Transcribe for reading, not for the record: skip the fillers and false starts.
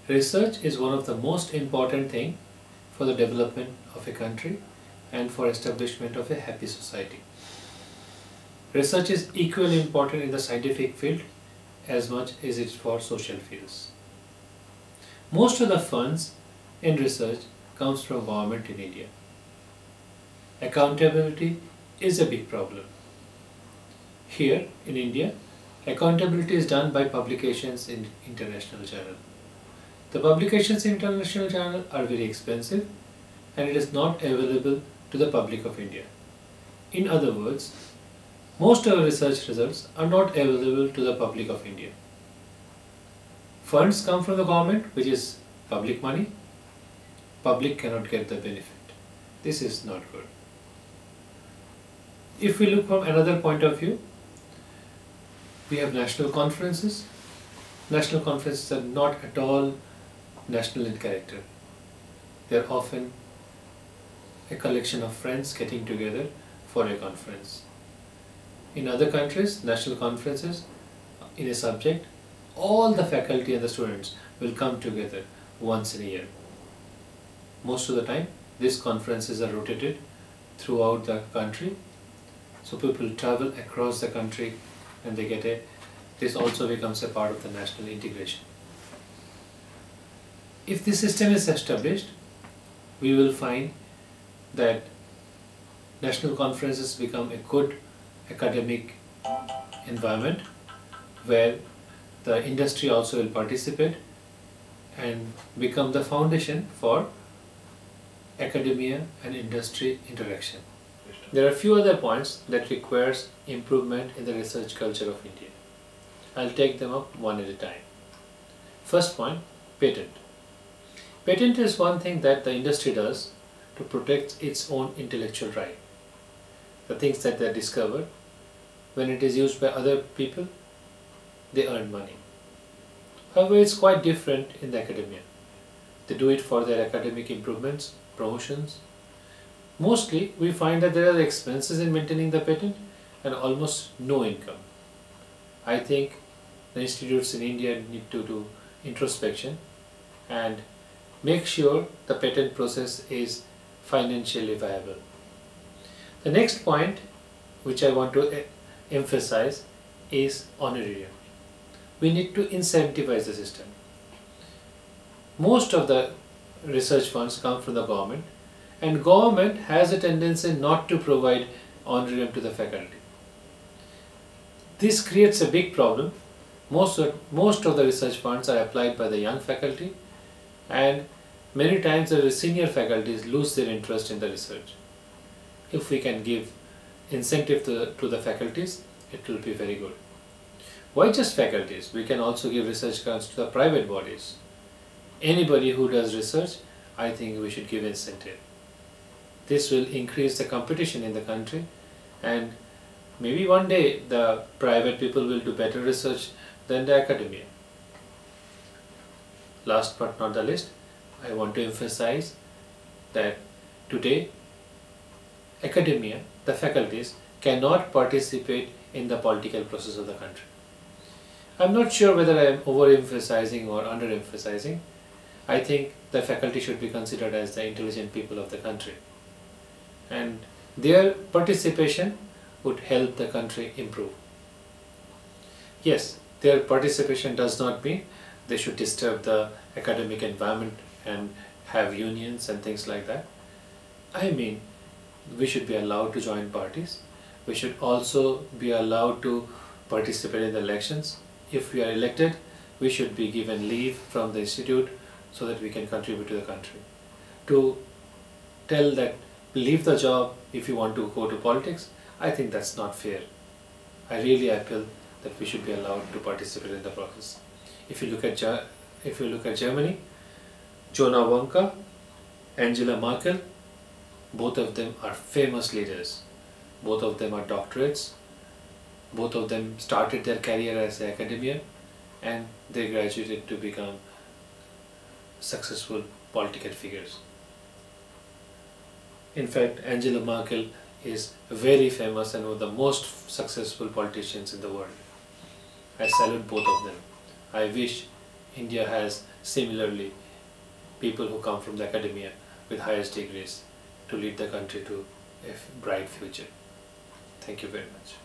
Research is one of the most important things for the development of a country and for establishment of a happy society. Research is equally important in the scientific field as much as it is for social fields. Most of the funds in research comes from government in India. Accountability is a big problem. Here in India, accountability is done by publications in international journals. The publications in international journals are very expensive and it is not available to the public of India. In other words, most of our research results are not available to the public of India. Funds come from the government, which is public money. Public cannot get the benefit. This is not good. If we look from another point of view, we have national conferences. National conferences are not at all national in character. They are often a collection of friends getting together for a conference. In other countries, national conferences in a subject, all the faculty and the students will come together once in a year. Most of the time, these conferences are rotated throughout the country. So people travel across the country and they get this also becomes a part of the national integration. If this system is established, we will find that national conferences become a good academic environment where the industry also will participate and become the foundation for academia and industry interaction. There are a few other points that requires improvement in the research culture of India. I'll take them up one at a time. First point, patent. Patent is one thing that the industry does to protect its own intellectual right. The things that they discover, when it is used by other people, they earn money. However, it's quite different in the academia. They do it for their academic improvements, promotions. Mostly, we find that there are expenses in maintaining the patent and almost no income. I think the institutes in India need to do introspection and make sure the patent process is financially viable. The next point which I want to emphasize is honorarium. We need to incentivize the system. Most of the research funds come from the government and government has a tendency not to provide honorarium to the faculty. This creates a big problem. Most of the research funds are applied by the young faculty and many times the senior faculties lose their interest in the research. If we can give incentive to the faculties, it will be very good. Why just faculties? We can also give research grants to the private bodies. Anybody who does research, I think we should give incentive. This will increase the competition in the country and maybe one day the private people will do better research than the academia. Last but not the least, I want to emphasize that today academia, the faculties, cannot participate in the political process of the country. I'm not sure whether I am overemphasizing or underemphasizing. I think the faculty should be considered as the intelligent people of the country. And their participation would help the country improve. Yes, their participation does not mean they should disturb the academic environment and have unions and things like that. I mean, we should be allowed to join parties. We should also be allowed to participate in the elections. If we are elected, we should be given leave from the institute so that we can contribute to the country. To tell that leave the job if you want to go to politics, I think that's not fair. I really appeal that we should be allowed to participate in the process. If you look at Germany, Joanna Wonka, Angela Merkel, both of them are famous leaders. Both of them are doctorates. Both of them started their career as academia and they graduated to become successful political figures. In fact, Angela Merkel is very famous and one of the most successful politicians in the world. I salute both of them. I wish India has similarly people who come from the academia with highest degrees to lead the country to a bright future. Thank you very much.